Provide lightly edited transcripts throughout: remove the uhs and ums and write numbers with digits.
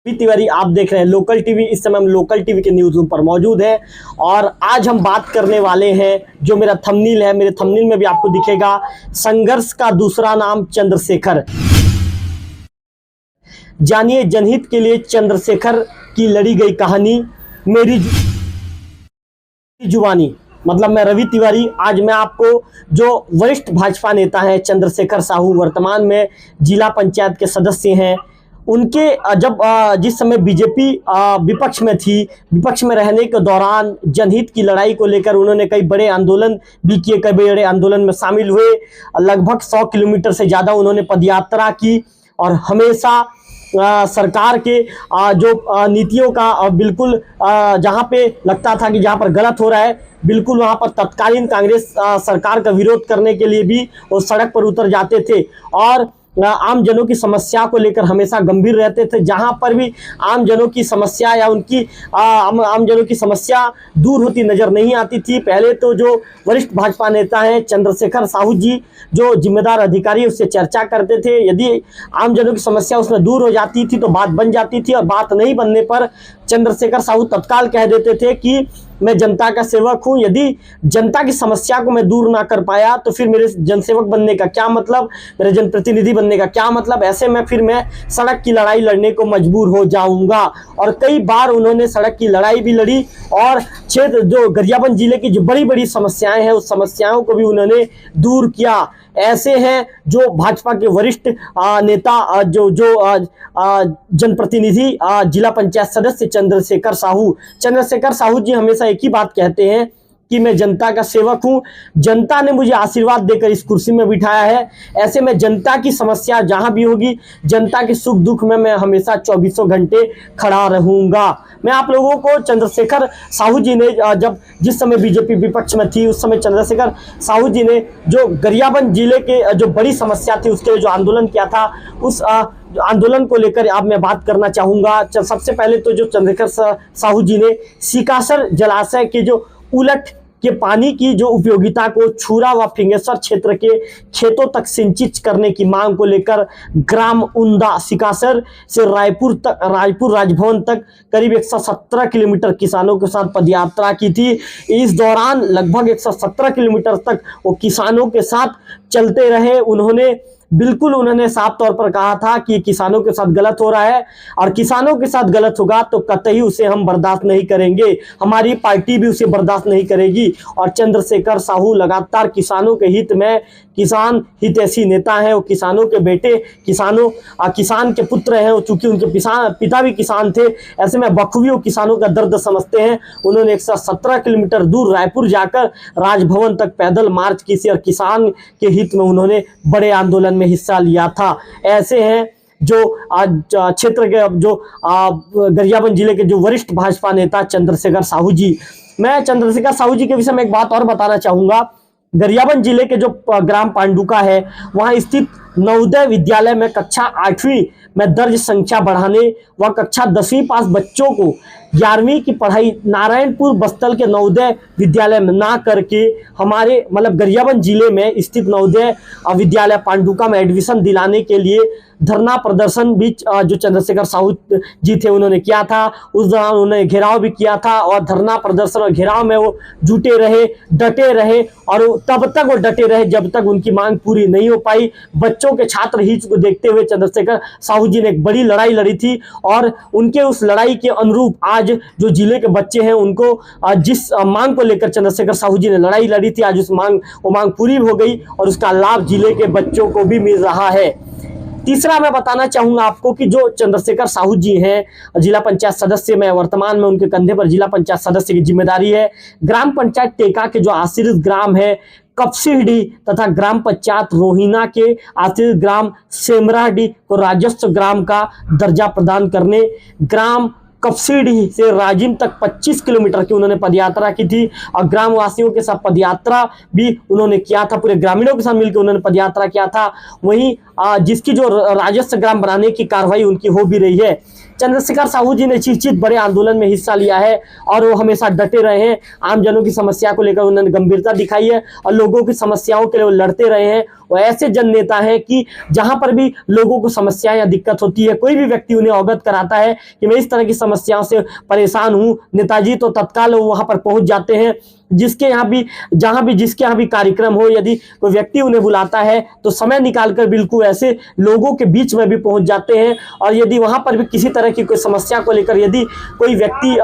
रवि तिवारी आप देख रहे हैं लोकल टीवी। इस समय हम लोकल टीवी के न्यूज़ रूम पर मौजूद हैं और आज हम बात करने वाले हैं, जो मेरा थंबनेल है, मेरे थंबनेल में भी आपको दिखेगा, संघर्ष का दूसरा नाम चंद्रशेखर। जानिए जनहित के लिए चंद्रशेखर की लड़ी गई कहानी, मेरी जुबानी। मतलब मैं रवि तिवारी। आज मैं आपको जो वरिष्ठ भाजपा नेता हैं चंद्रशेखर साहू, वर्तमान में जिला पंचायत के सदस्य हैं, उनके जब जिस समय बीजेपी विपक्ष में थी, विपक्ष में रहने के दौरान जनहित की लड़ाई को लेकर उन्होंने कई बड़े आंदोलन भी किए, कई बड़े आंदोलन में शामिल हुए। लगभग 100 किलोमीटर से ज़्यादा उन्होंने पदयात्रा की और हमेशा सरकार के जो नीतियों का बिल्कुल जहाँ पे लगता था कि जहाँ पर गलत हो रहा है, बिल्कुल वहाँ पर तत्कालीन कांग्रेस सरकार का विरोध करने के लिए भी वो सड़क पर उतर जाते थे और आम जनों की समस्या को लेकर हमेशा गंभीर रहते थे। जहां पर भी आम जनों की समस्या या उनकी आम जनों की समस्या दूर होती नजर नहीं आती थी। पहले तो जो वरिष्ठ भाजपा नेता हैं चंद्रशेखर साहू जी, जो जिम्मेदार अधिकारी, उससे चर्चा करते थे। यदि आम जनों की समस्या उसमें दूर हो जाती थी तो बात बन जाती थी, और बात नहीं बनने पर चंद्रशेखर साहू तत्काल कह देते थे कि मैं जनता का सेवक हूं। यदि जनता की समस्या को मैं दूर ना कर पाया तो फिर मेरे जनसेवक बनने का क्या मतलब, मेरे जनप्रतिनिधि बनने का क्या मतलब। ऐसे में फिर मैं सड़क की लड़ाई लड़ने को मजबूर हो जाऊंगा। और कई बार उन्होंने सड़क की लड़ाई भी लड़ी और क्षेत्र जो गरियाबंद जिले की जो बड़ी बड़ी समस्याएं हैं, उस समस्याओं को भी उन्होंने दूर किया। ऐसे हैं जो भाजपा के वरिष्ठ नेता, जो जनप्रतिनिधि, जिला पंचायत सदस्य चंद्रशेखर साहू। चंद्रशेखर साहू जी हमेशा एक ही बात कहते हैं कि मैं जनता का सेवक हूं, जनता ने मुझे आशीर्वाद देकर इस कुर्सी में बिठाया है। ऐसे में जनता की समस्या जहां भी होगी, जनता के सुख दुख में मैं हमेशा 24 घंटे खड़ा रहूंगा। मैं आप लोगों को चंद्रशेखर साहू जी ने जिस समय बीजेपी विपक्ष में थी, उस समय चंद्रशेखर साहू जी ने जो गरियाबंद जिले के जो बड़ी समस्या थी उसके लिए जो आंदोलन किया था, उस आंदोलन को लेकर अब मैं बात करना चाहूँगा। सबसे पहले तो जो चंद्रशेखर साहू जी ने सिकासर जलाशय के जो उलट के पानी की जो उपयोगिता को छुरा व फिंगेश्वर क्षेत्र के खेतों तक सिंचित करने की मांग को लेकर ग्राम उंदा सिकासर से रायपुर राजभवन तक करीब 117 किलोमीटर किसानों के साथ पदयात्रा की थी। इस दौरान लगभग 117 किलोमीटर तक वो किसानों के साथ चलते रहे। उन्होंने साफ तौर पर कहा था कि किसानों के साथ गलत हो रहा है और किसानों के साथ गलत होगा तो कतई उसे हम बर्दाश्त नहीं करेंगे, हमारी पार्टी भी उसे बर्दाश्त नहीं करेगी। और चंद्रशेखर साहू लगातार किसानों के हित में, किसान हितैषी नेता हैं। वो किसानों के बेटे, किसान के पुत्र हैं। चूंकि उनके पिता भी किसान थे, ऐसे में बखूबी वो किसानों का दर्द समझते हैं। उन्होंने 117 किलोमीटर दूर रायपुर जाकर राजभवन तक पैदल मार्च की और किसान के हित में उन्होंने बड़े आंदोलन में हिस्सा लिया था। ऐसे हैं जो क्षेत्र के जो गरियाबंद जिले के जो वरिष्ठ भाजपा नेता चंद्रशेखर साहू जी। मैं चंद्रशेखर साहू जी के विषय में एक बात और बताना चाहूंगा। गरियाबंद जिले के जो ग्राम पांडुका है, वहां स्थित नवोदय विद्यालय में कक्षा 8वीं में दर्ज संख्या बढ़ाने व कक्षा 10वीं पास बच्चों को 11वीं की पढ़ाई नारायणपुर बस्तर के नवोदय विद्यालय में ना करके हमारे गरियाबंद जिले में स्थित नवोदय विद्यालय पांडुका में एडमिशन दिलाने के लिए धरना प्रदर्शन भी जो चंद्रशेखर साहू जी थे उन्होंने किया था। उस दौरान उन्होंने घेराव भी किया था और धरना प्रदर्शन और घेराव में वो जुटे रहे, डटे रहे और तब तक वो डटे रहे जब तक उनकी मांग पूरी नहीं हो पाई। बच्चों के छात्र हित को देखते हुए चंद्रशेखर साहू जी ने एक बड़ी लड़ाई लड़ी थी और उनके उस लड़ाई के अनुरूप आज जो जिले के बच्चे हैं उनको जिस मांग को लेकर चंद्रशेखर साहू जी ने लड़ाई लड़ी थी, आज वो मांग पूरी हो गई और उसका लाभ जिले के बच्चों को भी मिल रहा है। तीसरा मैं बताना चाहूंगा आपको कि जो चंद्रशेखर साहू जी हैं जिला पंचायत सदस्य में, वर्तमान में उनके कंधे पर जिला पंचायत सदस्य की जिम्मेदारी है। ग्राम पंचायत टेका के जो आश्रित ग्राम है कपसीडी तथा ग्राम पंचायत रोहिना के आश्रित ग्राम सेमराडी को राजस्व ग्राम का दर्जा प्रदान करने, ग्राम कपसीडी से राजिम तक 25 किलोमीटर की उन्होंने पदयात्रा की थी और ग्रामवासियों के साथ पदयात्रा भी उन्होंने किया था, पूरे ग्रामीणों के साथ मिलकर उन्होंने पदयात्रा किया था। वहीं जिसकी जो राजस्व ग्राम बनाने की कार्रवाई उनकी हो भी रही है। चंद्रशेखर साहू जी ने चित बड़े आंदोलन में हिस्सा लिया है और वो हमेशा डटे रहे हैं। आम जनों की समस्या को लेकर उन्होंने गंभीरता दिखाई है और लोगों की समस्याओं के लिए वो लड़ते रहे हैं। वो ऐसे जन नेता हैं कि जहां पर भी लोगों को समस्या या दिक्कत होती है, कोई भी व्यक्ति उन्हें अवगत कराता है कि मैं इस तरह की समस्याओं से परेशान हूं, नेताजी तो तत्काल वो वहां पर पहुंच जाते हैं। जिसके यहाँ भी, जहां भी, जिसके यहाँ भी कार्यक्रम हो, यदि कोई व्यक्ति उन्हें बुलाता है तो समय निकालकर बिल्कुल ऐसे लोगों के बीच में भी पहुंच जाते हैं। और यदि वहां पर भी किसी तरह की कोई समस्या को लेकर यदि कोई व्यक्ति,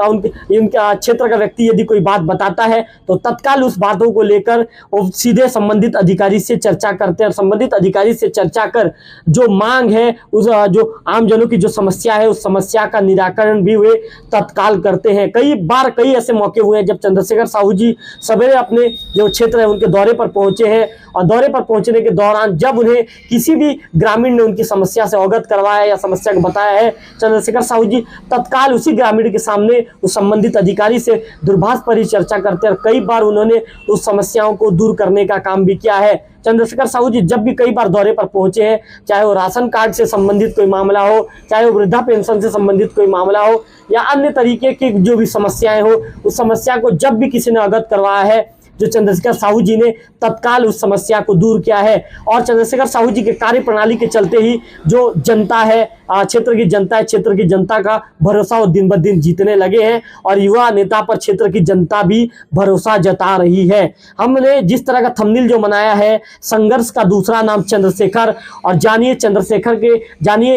उनका क्षेत्र का व्यक्ति यदि कोई बात बताता है तो तत्काल उस बातों को लेकर वो सीधे संबंधित अधिकारी से चर्चा करते हैं और संबंधित अधिकारी से चर्चा कर जो मांग है, उस जो आमजनों की जो समस्या है, उस समस्या का निराकरण भी वे तत्काल करते हैं। कई बार कई ऐसे मौके हुए हैं जब चंद्रशेखर साहू जी सवेरे अपने जो क्षेत्र है उनके दौरे पर पहुंचे हैं और दौरे पर पहुंचने के दौरान जब उन्हें किसी भी ग्रामीण ने उनकी समस्या से अवगत करवाया या समस्या को बताया है, चंद्रशेखर साहू जी तत्काल उसी ग्रामीण के सामने उस संबंधित अधिकारी से दूरभाष पर ही चर्चा करते हैं और कई बार उन्होंने उस समस्याओं को दूर करने का काम भी किया है। चंद्रशेखर साहू जी जब भी कई बार दौरे पर पहुंचे हैं, चाहे वो राशन कार्ड से संबंधित कोई मामला हो, चाहे वो वृद्धा पेंशन से संबंधित कोई मामला हो या अन्य तरीके की जो भी समस्याएं हो, उस समस्या को जब भी किसी ने अवगत करवाया है, जो चंद्रशेखर साहू जी ने तत्काल उस समस्या को दूर किया है। और चंद्रशेखर साहू जी के कार्य प्रणाली के चलते ही जो जनता है, क्षेत्र की जनता है, क्षेत्र की जनता का भरोसा वो दिन ब दिन जीतने लगे हैं और युवा नेता पर क्षेत्र की जनता भी भरोसा जता रही है। हमने जिस तरह का थंबनेल जो बनाया है, संघर्ष का दूसरा नाम चंद्रशेखर, और जानिए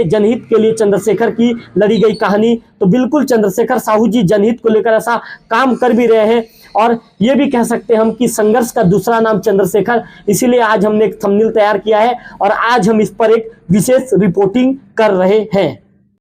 जनहित के लिए चंद्रशेखर की लड़ी गई कहानी, तो बिल्कुल चंद्रशेखर साहू जी जनहित को लेकर ऐसा काम कर भी रहे हैं और ये भी कह सकते हैं हम कि संघर्ष का दूसरा नाम चंद्रशेखर। इसीलिए आज हमने एक थंबनेल तैयार किया है और आज हम इस पर एक विशेष रिपोर्टिंग कर रहे हैं।